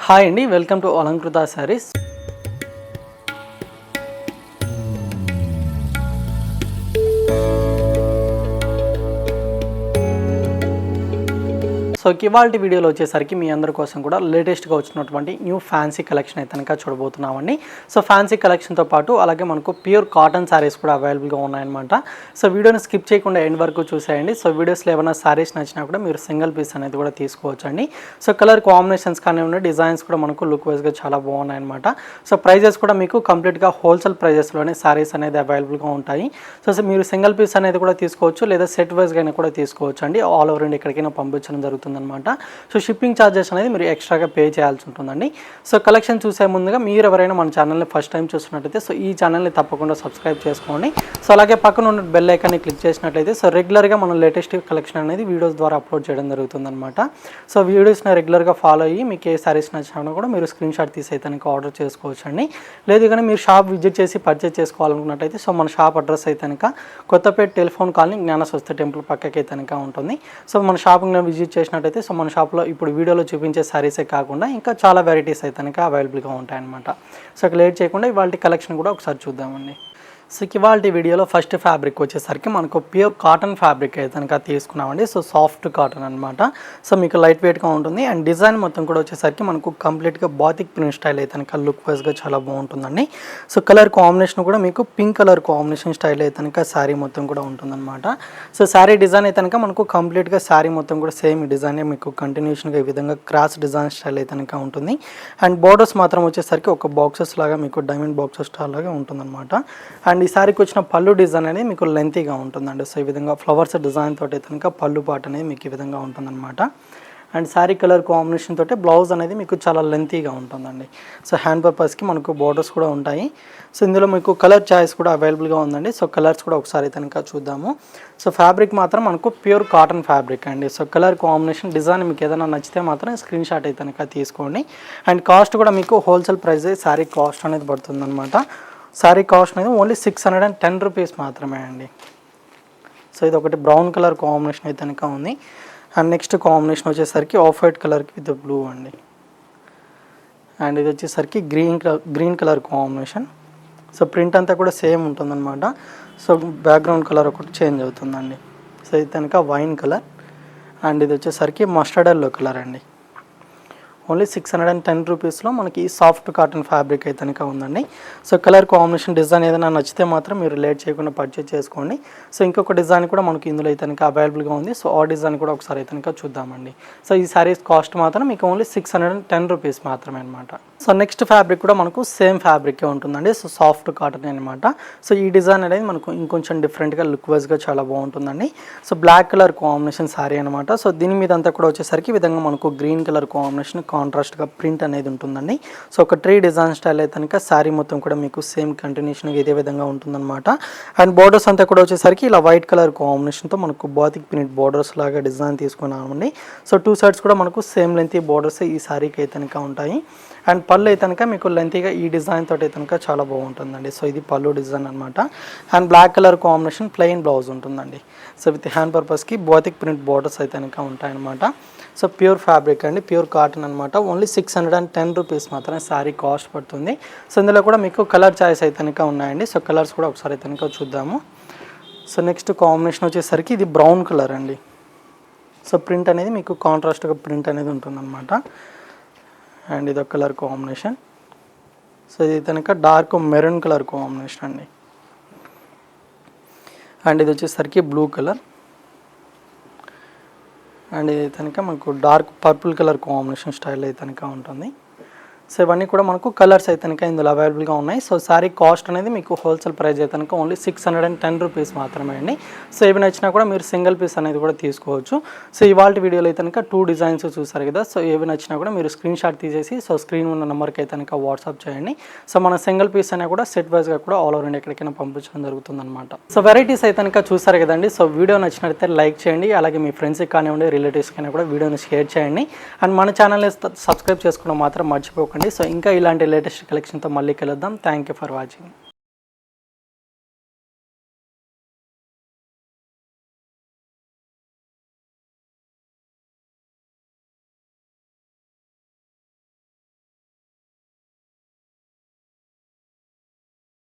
Hi అండి, welcome to Alankrita saris. So ఇవాల్టి వీడియోలో వచ్చేసరికి మీ అందరి కోసం కూడా లేటెస్ట్గా వచ్చినటువంటి న్యూ ఫ్యాన్సీ కలెక్షన్ అయితే కనుక చూడబోతున్నామండి. సో ఫ్యాన్సీ కలెక్షన్తో పాటు అలాగే మనకు ప్యూర్ కాటన్ శారీస్ కూడా అవైలబుల్గా ఉన్నాయన్నమాట. సో వీడియోని స్కిప్ చేయకుండా ఎండ్ వరకు చూసేయండి. సో వీడియోస్లో ఏమైనా శారీస్ నచ్చినా కూడా మీరు సింగిల్ పీస్ అనేది కూడా తీసుకోవచ్చండి. సో కలర్ కాంబినేషన్స్ కానివ్వండి, డిజైన్స్ కూడా మనకు లుక్ వైజ్గా చాలా బాగున్నాయన్నమాట. సో ప్రైజెస్ కూడా మీకు కంప్లీట్గా హోల్సేల్ ప్రైజెస్లోనే శారీస్ అనేది అవైలబుల్గా ఉంటాయి. సో మీరు సింగిల్ పీస్ అనేది కూడా తీసుకోవచ్చు, లేదా సెట్ వైజ్గా కూడా తీసుకోవచ్చు అండి. ఆల్ ఓవర్ ఇండియా ఎక్కడికైనా పంపించడం జరుగుతుంది అనమాట. సో షిప్పింగ్ ఛార్జెస్ అనేది మీరు ఎక్స్ట్రాగా పే చేయాల్సి ఉంటుందండి. సో కలెక్షన్ చూసే ముందుగా మీరు ఎవరైనా మన ఛానల్ని ఫస్ట్ టైం చూస్తున్నట్టయితే సో ఈ ఛానల్ని తప్పకుండా సబ్స్క్రైబ్ చేసుకోండి. సో అలాగే పక్కన ఉన్న బెల్ ఐకాన్ని క్లిక్ చేసినట్లయితే సో రెగ్యులర్గా మనం లేటెస్ట్ కలెక్షన్ అనేది వీడియోస్ ద్వారా అప్లోడ్ చేయడం జరుగుతుందన్నమాట. సో వీడియోస్ని రెగ్యులర్గా ఫాలో అయ్యి మీకు ఏ సారీస్ నచ్చినా కూడా మీరు స్క్రీన్ షాట్ తీసి అయితే ఆర్డర్ చేసుకోవచ్చు అండి. లేదు కానీ మీరు షాప్ విజిట్ చేసి పర్చేస్ చేసుకోవాలనుకున్నట్టయితే సో మన షాప్ అడ్రస్ అయితే కొత్తపేట టెలిఫోన్ కాలనీ జ్ఞానస్వస్తి టెంపుల్ పక్కకి అయితే ఉంటుంది. సో మన షాప్ని విజిట్ చేసినట్టయితే సో మన షాప్లో ఇప్పుడు వీడియోలో చూపించే శారీసే కాకుండా ఇంకా చాలా వెరైటీస్ అయితే అవైలబుల్గా ఉంటాయన్నమాట. సో లేట్ చేయకుండా ఇవాళ కలెక్షన్ కూడా ఒకసారి చూద్దామండి. సో ఇవాళ వీడియోలో ఫస్ట్ ఫ్యాబ్రిక్ వచ్చేసరికి మనకు ప్యూర్ కాటన్ ఫ్యాబ్రిక్ అయితే తీసుకున్నామండి. సో సాఫ్ట్ కాటన్ అనమాట. సో మీకు లైట్ వెయిట్గా ఉంటుంది అండ్ డిజైన్ మొత్తం కూడా వచ్చేసరికి మనకు కంప్లీట్గా బాతిక్ ప్రింట్ స్టైల్ అయితే లుక్ వైజ్గా చాలా బాగుంటుందండి. సో కలర్ కాంబినేషన్ కూడా మీకు పింక్ కలర్ కాంబినేషన్ స్టైల్ అయితే శారీ మొత్తం కూడా ఉంటుందన్నమాట. సో శారీ డిజైన్ అయితే మనకు కంప్లీట్గా శారీ మొత్తం కూడా సేమ్ డిజైన్ మీకు కంటిన్యూషన్గా ఈ విధంగా క్రాస్ డిజైన్ స్టైల్ అయితే ఉంటుంది. అండ్ బోర్డర్స్ మాత్రం వచ్చేసరికి ఒక బాక్సెస్ లాగా మీకు డైమండ్ బాక్సెస్ స్టైల్ లాగా ఉంటుందన్నమాట. అండ్ ఈ శారీకి వచ్చిన పళ్ళు డిజైన్ అనేది మీకు లెంతీగా ఉంటుందండి. సో ఈ విధంగా ఫ్లవర్స్ డిజైన్ తోటి అయితే పళ్ళు పాట అనేది మీకు ఈ విధంగా ఉంటుందన్నమాట. అండ్ శారీ కలర్ కాంబినేషన్ తోటి బ్లౌజ్ అనేది మీకు చాలా లెంతీగా ఉంటుందండి. సో హ్యాండ్ పర్పస్కి మనకు బోర్డర్స్ కూడా ఉంటాయి. సో ఇందులో మీకు కలర్ చాయిస్ కూడా అవైలబుల్గా ఉందండి. సో కలర్స్ కూడా ఒకసారి అయితే చూద్దాము. సో ఫ్యాబ్రిక్ మాత్రం మనకు ప్యూర్ కాటన్ ఫ్యాబ్రిక్ అండి. సో కలర్ కాంబినేషన్ డిజైన్ మీకు ఏదైనా నచ్చితే మాత్రం స్క్రీన్ షాట్ అయితే తీసుకోండి. అండ్ కాస్ట్ కూడా మీకు హోల్సేల్ ప్రైస్ శారీ కాస్ట్ అనేది పడుతుందన్నమాట. శారీ కాస్ట్ అనేది ఓన్లీ 610 రూపీస్ మాత్రమే అండి. సో ఇది ఒకటి బ్రౌన్ కలర్ కాంబినేషన్ అయితే ఉంది. అండ్ నెక్స్ట్ కాంబినేషన్ వచ్చేసరికి ఆఫ్ వైట్ కలర్కి విత్ బ్లూ అండి. అండ్ ఇది వచ్చేసరికి green colour combination. So print అంతా కూడా సేమ్ ఉంటుందన్నమాట. సో బ్యాక్గ్రౌండ్ కలర్ ఒకటి చేంజ్ అవుతుందండి. సో ఇది వైన్ కలర్. అండ్ ఇది వచ్చేసరికి మస్టర్డ్ ఎల్లో కలర్ అండి. ఓన్లీ 610 రూపీస్లో మనకి సాఫ్ట్ కాటన్ ఫ్యాబ్రిక్ అయితే ఉందండి. సో కలర్ కాంబినేషన్ డిజైన్ ఏదైనా నచ్చితే మాత్రం మీరు లేట్ చేయకుండా పర్చేజ్ చేసుకోండి. సో ఇంకొక డిజైన్ కూడా మనకి ఇందులో అయితే అవైలబుల్గా ఉంది. సో ఆ డిజైన్ కూడా ఒకసారి అయితే చూద్దామండి. సో ఈ శారీస్ కాస్ట్ మాత్రం మీకు ఓన్లీ 610 రూపీస్ మాత్రమే అనమాట. సో నెక్స్ట్ ఫ్యాబ్రిక్ కూడా మనకు సేమ్ ఫ్యాబ్రికే ఉంటుందండి. సో సాఫ్ట్ కాటన్ అనమాట. సో ఈ డిజైన్ అనేది మనకు ఇంకొంచెం డిఫరెంట్గా లుక్ వైజ్గా చాలా బాగుంటుందండి. So black colour combination sari అనమాట. సో దీని మీద అంతా కూడా వచ్చేసరికి ఈ విధంగా మనకు గ్రీన్ కలర్ కాంబినేషన్ కాంట్రాస్ట్గా ప్రింట్ అనేది ఉంటుందండి. సో ఒక ట్రీ డిజైన్ స్టైల్ అయితే శారీ మొత్తం కూడా మీకు సేమ్ కంటిన్యూషన్గా ఇదే విధంగా ఉంటుందన్నమాట. అండ్ బోర్డర్స్ అంతా కూడా వచ్చేసరికి ఇలా వైట్ కలర్ కాంబినేషన్తో మనకు బాతిక్ ప్రింట్ బోర్డర్స్ లాగా డిజైన్ తీసుకున్నామండి. సో టూ సైడ్స్ కూడా మనకు సేమ్ లెంతీ బోర్డర్స్ ఈ శారీకి అయితే ఉంటాయి. అండ్ పళ్ళు అయితే మీకు లెంతీగా ఈ డిజైన్ తోటి అయితే చాలా బాగుంటుందండి. సో ఇది పళ్ళు డిజైన్ అనమాట. And black colour combination plain blouse ఉంటుందండి. సో విత్ హ్యాండ్ పర్పస్కి బాతిక్ ప్రింట్ బోర్డర్స్ అయితే ఉంటాయన్నమాట. సో ప్యూర్ ఫ్యాబ్రిక్ అండి, ప్యూర్ కాటన్ అనమాట. ఓన్లీ 610 రూపీస్ మాత్రమే శారీ కాస్ట్ పడుతుంది. సో ఇందులో కూడా మీకు కలర్ చాయిస్ అయితే ఉన్నాయండి. సో కలర్స్ కూడా ఒకసారి అయితే చూద్దాము. సో నెక్స్ట్ కాంబినేషన్ వచ్చేసరికి ఇది బ్రౌన్ కలర్ అండి. సో ప్రింట్ అనేది మీకు కాంట్రాస్ట్గా ప్రింట్ అనేది ఉంటుందన్నమాట. అండ్ ఇది ఒక కలర్ కాంబినేషన్. సో ఇది డార్క్ మెరూన్ కలర్ కాంబినేషన్ అండి. అండ్ ఇది వచ్చేసరికి బ్లూ కలర్. అండ్ ఇది మనకు dark purple colour combination style అయితే ఉంటుంది. సో ఇవన్నీ కూడా మనకు కలర్స్ అయితే ఇందులో అవైలబుల్గా ఉన్నాయి. సో శారీ కాస్ట్ అనేది మీకు హోల్సేల్ ప్రైస్ అయితే ఓన్లీ 610 రూపీస్ మాత్రమే అండి. సో ఏవి నచ్చినా కూడా మీరు సింగిల్ పీస్ అనేది కూడా తీసుకోవచ్చు. సో ఇవాళ వీడియోలో అయితే 2 డిజైన్స్ చూసారు కదా. సో ఏవి నచ్చినా కూడా మీరు స్క్రీన్ షాట్ తీసేసి సో స్క్రీన్ ఉన్న నెంబర్కి అయితే వాట్సాప్ చేయండి. సో మన సింగిల్ పీస్ అయినా కూడా సెట్ వైజ్గా కూడా ఆల్ ఓవర్ ఇండియా ఎక్కడికైనా పంపించడం జరుగుతుందన్నమాట. సో వెరైటీస్ అయితే చూసారు కదండి. సో వీడియో నచ్చినట్లయితే లైక్ చేయండి. అలాగే మీ ఫ్రెండ్స్కి కానివ్వండి, రిలేటివ్స్కి కూడా వీడియోని షేర్ చేయండి. అండ్ మన ఛానల్ని సబ్స్క్రైబ్ చేసుకోవడం మాత్రం మర్చిపోకండి. సో ఇంకా ఇలాంటి లేటెస్ట్ కలెక్షన్తో మళ్ళీ కలుద్దాం. Thank you for watching.